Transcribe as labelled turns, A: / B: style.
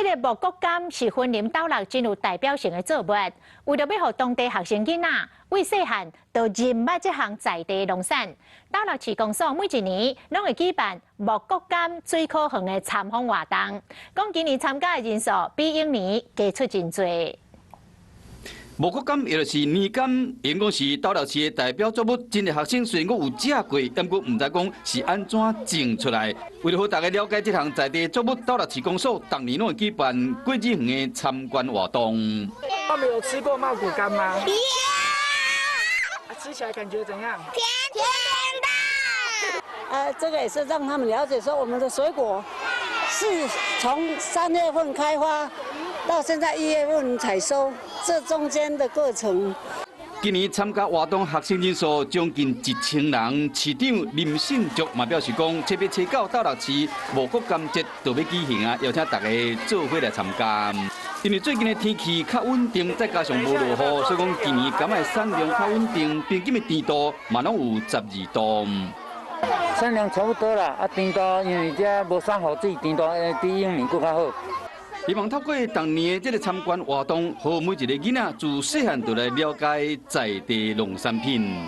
A: 这个木果柑是森林斗六真有代表性的作物，为了要让当地学生囡仔为细汉就认捌这项在地农产，斗六市公所每一年拢会举办木果柑水果园的参访活动，讲今年参加的人数比往年加出真多。
B: 木果柑也就是年柑，因讲是斗六市的代表作物。真侪学生虽然讲有食过，但佮唔知讲是安怎种出来。为了让大家了解这项在地作物，斗六市公所当年拢会举办果子园的参观活动。
C: 他们有吃过茂谷柑吗？有。吃起来感觉怎样？
D: 甜的。这个也是让他们了解说，我们的水果是从3月份开花。到现在1月份采收，这中间的过程。
B: 今年参加活动学生人数将近1000人，市长林信竹嘛表示讲，7月初9斗六市木果柑节就要举行啊，邀请大家做伙来参加。因为最近的天气较稳定，再加上无落雨，所以讲今年柑的产量较稳定，平均的甜度嘛拢有12度。
E: 产量差不多啦，甜度因为这无啥雨水，甜度比往年更较好。
B: 希望透过当年的这个参观活动，让每一个囡仔自细汉就来了解在地农产品。